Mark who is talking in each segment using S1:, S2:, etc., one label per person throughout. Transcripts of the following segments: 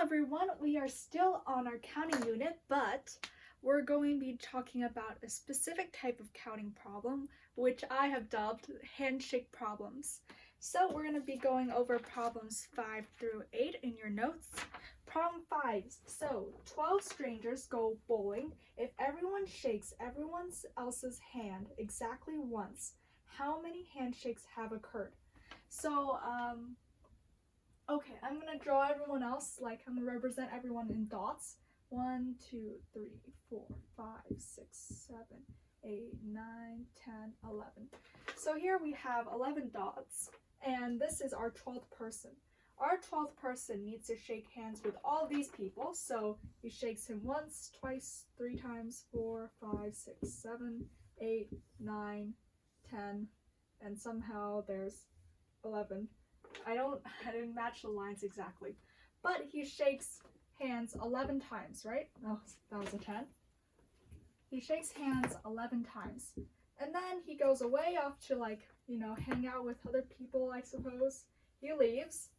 S1: everyone, we are still on our counting unit, but we're going to be talking about a specific type of counting problem, which I have dubbed handshake problems. So we're going to be going over problems 5 through 8 in your notes. Problem 5. So 12 strangers go bowling. If everyone shakes everyone else's hand exactly once, how many handshakes have occurred? So, okay, I'm going to draw everyone else, like I'm going to represent everyone in dots. 1, 2, 3, 4, 5, 6, 7, 8, 9, 10, 11. So here we have 11 dots, and this is our 12th person. Our 12th person needs to shake hands with all these people, so he shakes him once, twice, 3 times, 4, 5, 6, 7, 8, 9, 10, and somehow there's 11. I didn't match the lines exactly, but he shakes hands 11 times, right? Oh, that was a 10. He shakes hands 11 times, and then he goes away off to, like, hang out with other people, I suppose. He leaves,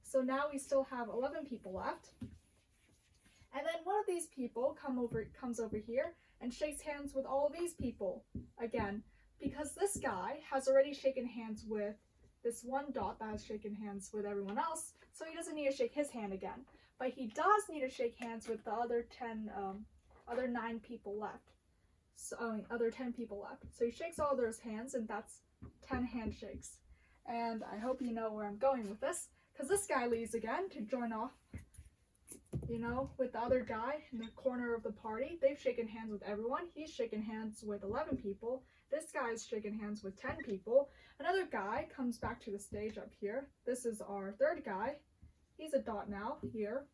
S1: so now we still have 11 people left, and then one of these people comes over here and shakes hands with all these people again, because this guy has already shaken hands with this one dot that has shaken hands with everyone else, so he doesn't need to shake his hand again. But he does need to shake hands with the other 9 people left. So, other 10 people left. So he shakes all those hands, and that's 10 handshakes. And I hope you know where I'm going with this, because this guy leaves again to join off, with the other guy in the corner of the party. They've shaken hands with everyone. He's shaken hands with 11 people. This guy's shaken hands with 10 people. Another guy comes back to the stage up here. This is our 3rd guy. He's a dot now, here.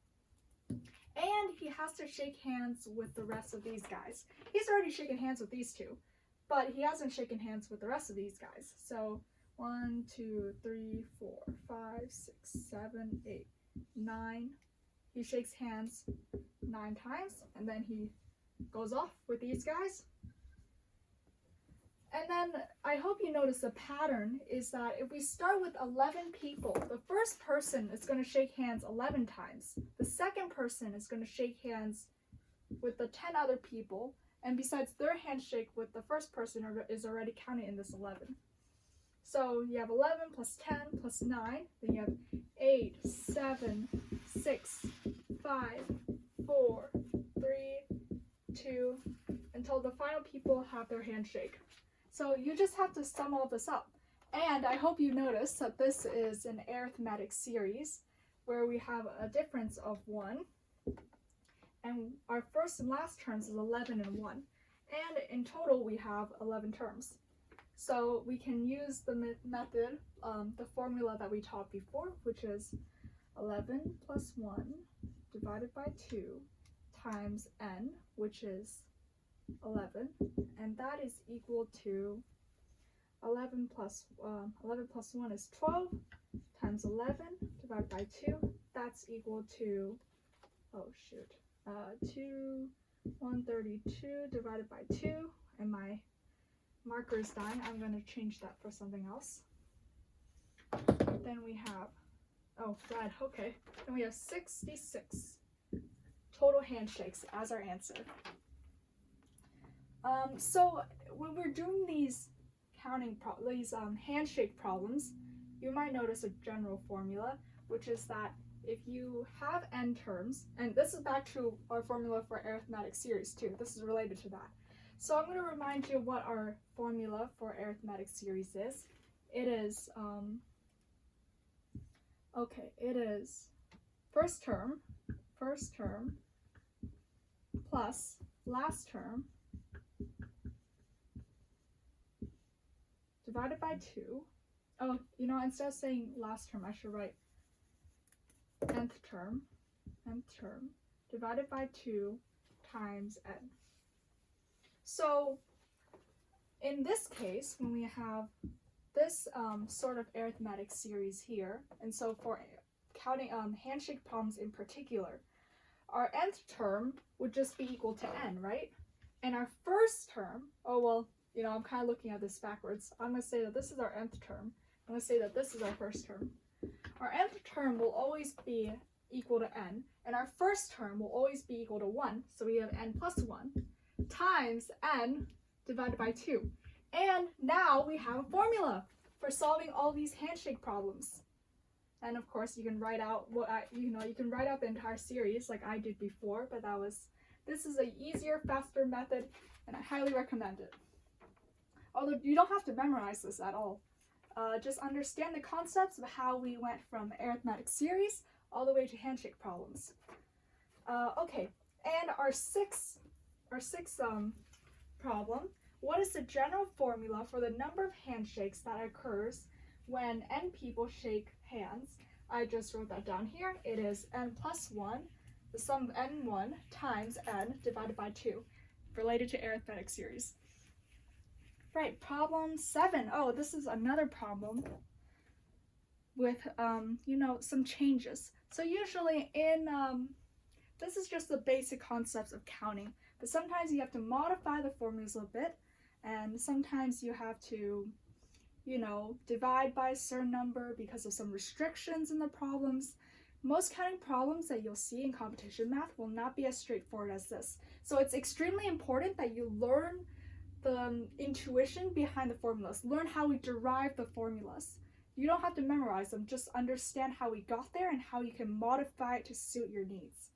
S1: And he has to shake hands with the rest of these guys. He's already shaken hands with these 2, but he hasn't shaken hands with the rest of these guys. So 1, 2, 3, 4, 5, 6, 7, 8, 9. He shakes hands 9 times, and then he goes off with these guys. And then I hope you notice the pattern is that if we start with 11 people, the first person is going to shake hands 11 times. The second person is going to shake hands with the 10 other people, and besides, their handshake with the first person is already counted in this 11. So you have 11 plus 10 plus 9, then you have 8, 7, 6, 5, 4, 3, 2, until the final people have their handshake. So you just have to sum all this up. And I hope you notice that this is an arithmetic series where we have a difference of 1. And our first and last terms is 11 and 1. And in total, we have 11 terms. So we can use the method, the formula that we taught before, which is 11 plus 1 divided by 2 times n, which is 11, and that is equal to 11 plus 1 is 12 times 11 divided by 2. That's equal to 132 divided by 2, and my marker is dying. I'm going to change that for something else. Then we have red. Okay. Then we have 66 total handshakes as our answer. So when we're doing these handshake problems, you might notice a general formula, which is that if you have n terms, and this is back to our formula for arithmetic series too, this is related to that. So I'm going to remind you what our formula for arithmetic series is. It is, it is first term plus last term divided by 2. Instead of saying last term, I should write nth term divided by 2 times n. So in this case, when we have this sort of arithmetic series here, and so for counting handshake problems in particular, our nth term would just be equal to n, right? And our first term, I'm kind of looking at this backwards. I'm going to say that this is our nth term. I'm going to say that this is our first term. Our nth term will always be equal to n, and our first term will always be equal to 1, so we have n plus 1, times n divided by 2. And now we have a formula for solving all these handshake problems. And of course, you can write out you can write out the entire series like I did before, but this is an easier, faster method, and I highly recommend it. Although you don't have to memorize this at all. Just understand the concepts of how we went from arithmetic series all the way to handshake problems. Okay, and our sixth problem. What is the general formula for the number of handshakes that occurs when n people shake hands? I just wrote that down here. It is n plus 1, the sum of n1 times n divided by 2, related to arithmetic series. Right, problem 7. Oh, this is another problem with, some changes. So usually this is just the basic concepts of counting, but sometimes you have to modify the formulas a bit, and sometimes you have to, divide by a certain number because of some restrictions in the problems. Most counting problems that you'll see in competition math will not be as straightforward as this. So it's extremely important that you learn the intuition behind the formulas. Learn how we derive the formulas. You don't have to memorize them, just understand how we got there and how you can modify it to suit your needs.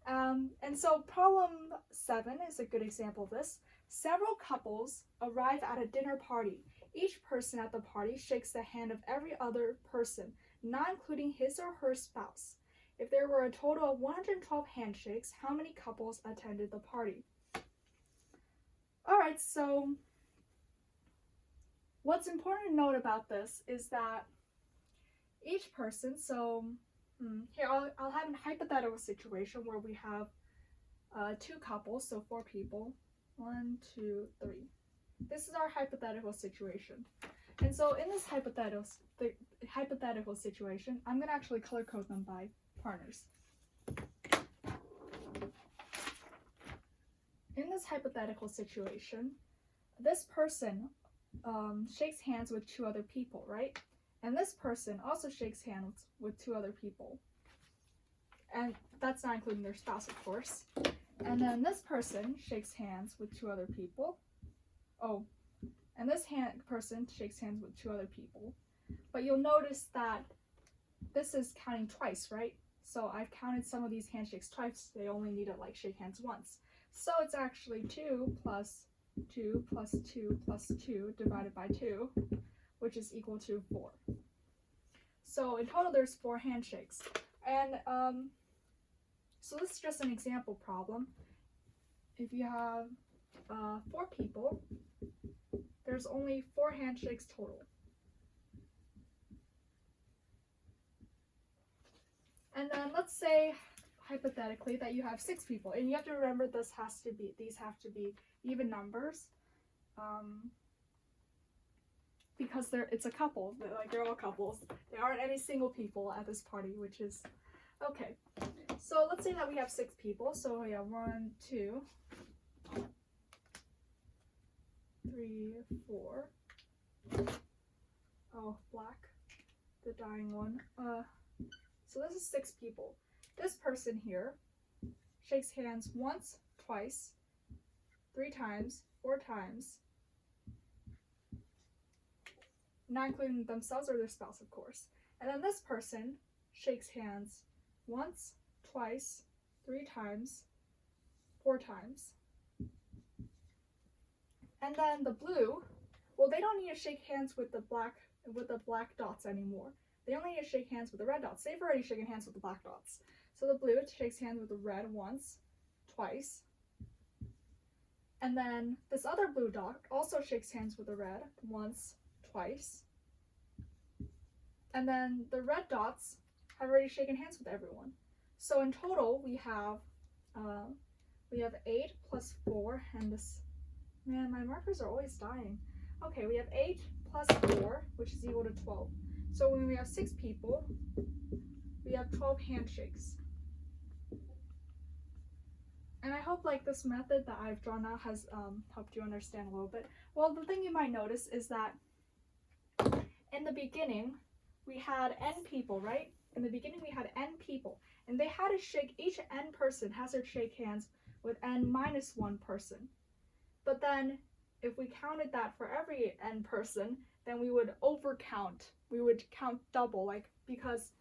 S1: And so problem 7 is a good example of this. Several couples arrive at a dinner party. Each person at the party shakes the hand of every other person, not including his or her spouse. If there were a total of 112 handshakes, how many couples attended the party? Alright, so what's important to note about this is that each person, here I'll have a hypothetical situation where we have 2 couples, so 4 people. 1, 2, 3. This is our hypothetical situation. And so in this hypothetical situation, I'm going to actually color code them by partners. In this hypothetical situation, this person shakes hands with 2 other people, right? And this person also shakes hands with 2 other people. And that's not including their spouse, of course. And then this person shakes hands with 2 other people. Oh, and this person shakes hands with 2 other people. But you'll notice that this is counting twice, right? So I've counted some of these handshakes twice. They only need to shake hands once. So it's actually 2 plus 2 plus 2 plus 2 divided by 2, which is equal to 4. So in total, there's 4 handshakes. And so this is just an example problem. If you have 4 people, there's only 4 handshakes total. And then let's say, hypothetically, that you have 6 people, and you have to remember these have to be even numbers, because it's a couple. They're all couples. There aren't any single people at this party, which is okay. So let's say that we have 6 people. So we have 1, 2, 3, 4. Oh, black, the dying one. So this is 6 people. This person here shakes hands once, twice, 3 times, 4 times, not including themselves or their spouse, of course. And then this person shakes hands once, twice, 3 times, 4 times. And then the blue, well, they don't need to shake hands with the black dots anymore. They only need to shake hands with the red dots. They've already shaken hands with the black dots. So the blue shakes hands with the red once, twice. And then this other blue dot also shakes hands with the red once, twice. And then the red dots have already shaken hands with everyone. So in total, we have 8 plus 4, and this, man, my markers are always dying. Okay, we have 8 plus 4, which is equal to 12. So when we have 6 people, we have 12 handshakes. And I hope this method that I've drawn out has helped you understand a little bit. Well, the thing you might notice is that in the beginning, we had n people, right? In the beginning, we had n people. and they had to shake, each n person has to shake hands with n minus 1 person. But then if we counted that for every n person, then we would overcount. We would count double, like, because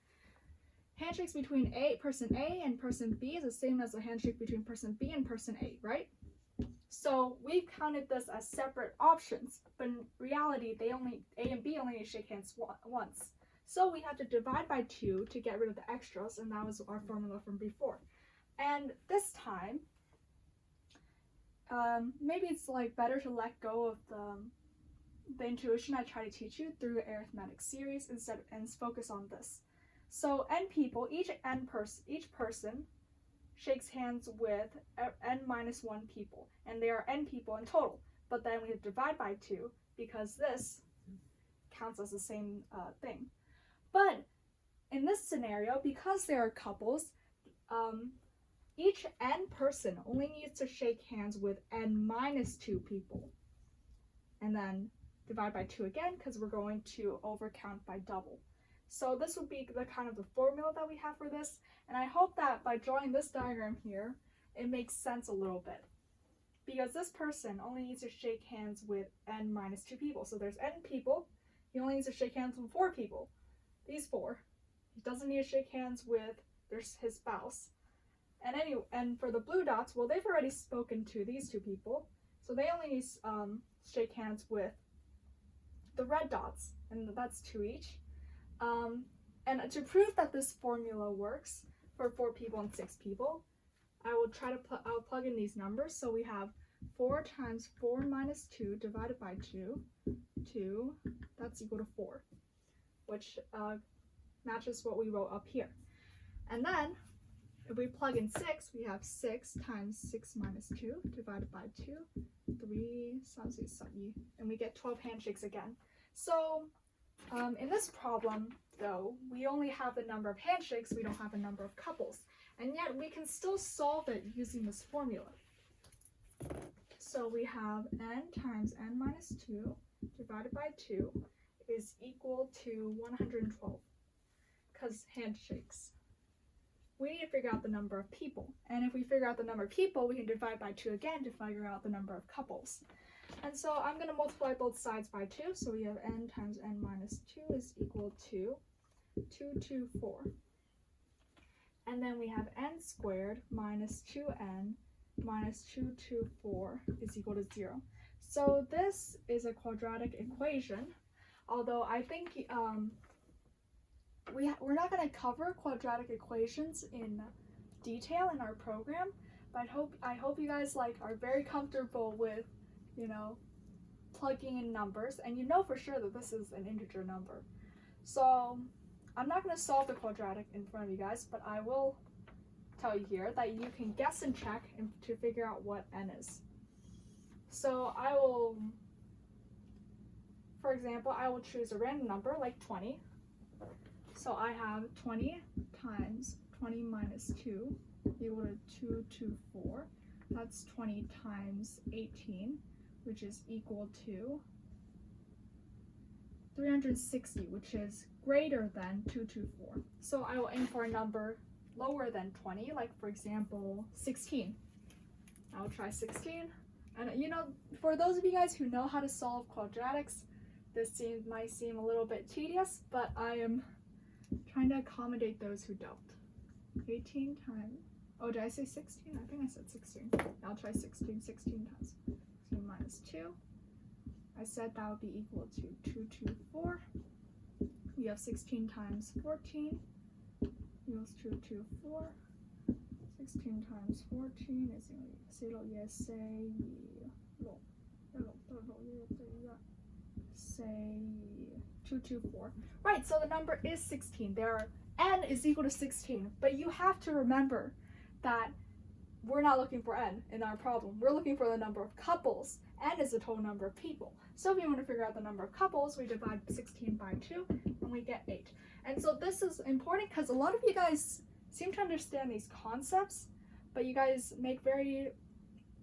S1: handshakes between person A and person B is the same as a handshake between person B and person A, right? So we've counted this as separate options, but in reality, A and B only need to shake hands once. So we have to divide by 2 to get rid of the extras, and that was our formula from before. And this time, maybe it's like better to let go of the intuition I try to teach you through the arithmetic series and focus on this. So n people, each person shakes hands with n minus 1 people, and there are n people in total. But then we have to divide by 2 because this counts as the same thing. But in this scenario, because there are couples, each n person only needs to shake hands with n minus 2 people, and then divide by 2 again because we're going to overcount by double. So this would be the kind of the formula that we have for this, and I hope that by drawing this diagram here, it makes sense a little bit. Because this person only needs to shake hands with n minus 2 people. So there's n people, he only needs to shake hands with 4 people. These 4. He doesn't need to shake hands with his spouse. And for the blue dots, well, they've already spoken to these 2 people, so they only need to shake hands with the red dots, and that's 2 each. And to prove that this formula works for 4 people and 6 people, I will I'll plug in these numbers. So we have 4 times 4 minus 2 divided by 2, that's equal to 4, which matches what we wrote up here. And then if we plug in 6, we have 6 times 6 minus 2 divided by 2, 3, and we get 12 handshakes again. So in this problem, though, we only have the number of handshakes, we don't have a number of couples, and yet we can still solve it using this formula. So we have n times n minus 2 divided by 2 is equal to 112, because handshakes. We need to figure out the number of people, and if we figure out the number of people, we can divide by 2 again to figure out the number of couples. And so I'm going to multiply both sides by 2, so we have n times n minus 2 is equal to 224. And then we have n squared minus 2n minus 224 is equal to 0. So this is a quadratic equation, although I think we're not going to cover quadratic equations in detail in our program, but I hope you guys are very comfortable with, plugging in numbers, and you know for sure that this is an integer number. So I'm not going to solve the quadratic in front of you guys, but I will tell you here that you can guess and check to figure out what n is. So for example, I will choose a random number like 20. So I have 20 times 20 minus 2 equal to 224. That's 20 times 18, which is equal to 360, which is greater than 224. So I will aim for a number lower than 20, like for example 16. I'll try 16. And for those of you guys who know how to solve quadratics, this might seem a little bit tedious, but I am trying to accommodate those who don't. 18 times, oh, did I say 16? I think I said 16. I'll try 16. 16 times 16 minus 2. I said that would be equal to 224. We have 16 times 14 equals 224. 16 times 14 is say 224. Right, so the number is 16. N is equal to 16, but you have to remember that we're not looking for n in our problem. We're looking for the number of couples. N is the total number of people. So if you want to figure out the number of couples, we divide 16 by 2 and we get 8. And so this is important because a lot of you guys seem to understand these concepts, but you guys make very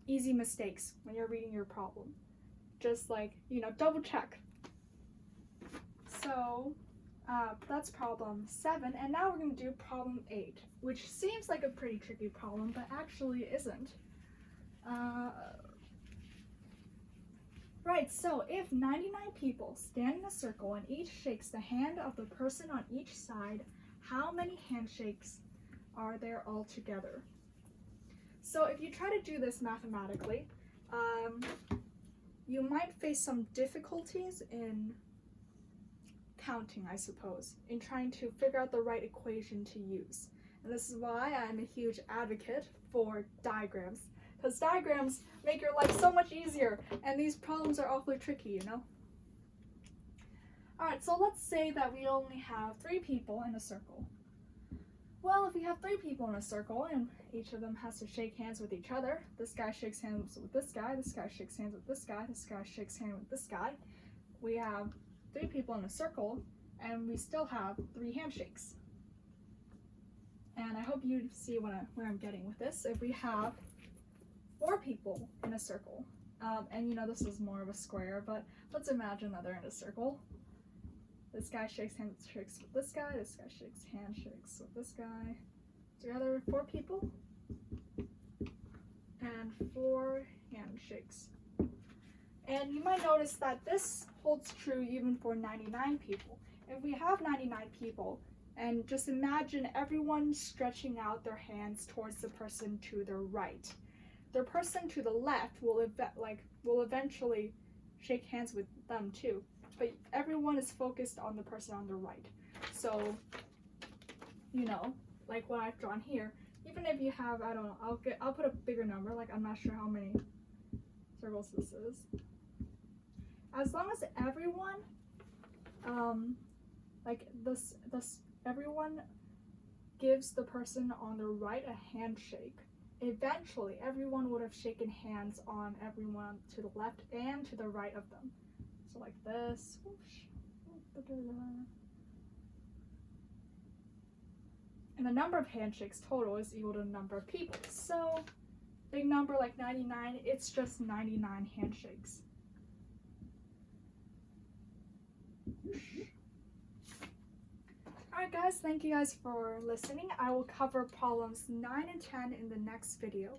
S1: easy mistakes when you're reading your problem. Just double check. So That's problem 7, and now we're going to do problem 8, which seems like a pretty tricky problem, but actually isn't. Right, so if 99 people stand in a circle and each shakes the hand of the person on each side, how many handshakes are there altogether? So if you try to do this mathematically, you might face some difficulties in counting, I suppose, in trying to figure out the right equation to use. And this is why I'm a huge advocate for diagrams, because diagrams make your life so much easier, and these problems are awfully tricky, you know? Alright, so let's say that we only have 3 people in a circle. Well, if we have 3 people in a circle and each of them has to shake hands with each other, this guy shakes hands with this guy shakes hands with this guy shakes hands with this guy, we have 3 people in a circle and we still have 3 handshakes. And I hope you see where I'm getting with this. If we have 4 people in a circle, and you know this is more of a square, but let's imagine that they're in a circle. This guy shakes with this guy shakes handshakes with this guy. Together, 4 people and 4 handshakes. And you might notice that this holds true even for 99 people. If we have 99 people, and just imagine everyone stretching out their hands towards the person to their right. The person to the left will eventually shake hands with them too, but everyone is focused on the person on the right. So, you know, like what I've drawn here, even if you have, I don't know, I'll put a bigger number, like I'm not sure how many circles this is. As long as everyone, everyone gives the person on the right a handshake, eventually everyone would have shaken hands on everyone to the left and to the right of them. So like this. And the number of handshakes total is equal to the number of people. So big number like 99, it's just 99 handshakes. Alright guys, thank you guys for listening. I will cover problems 9 and 10 in the next video.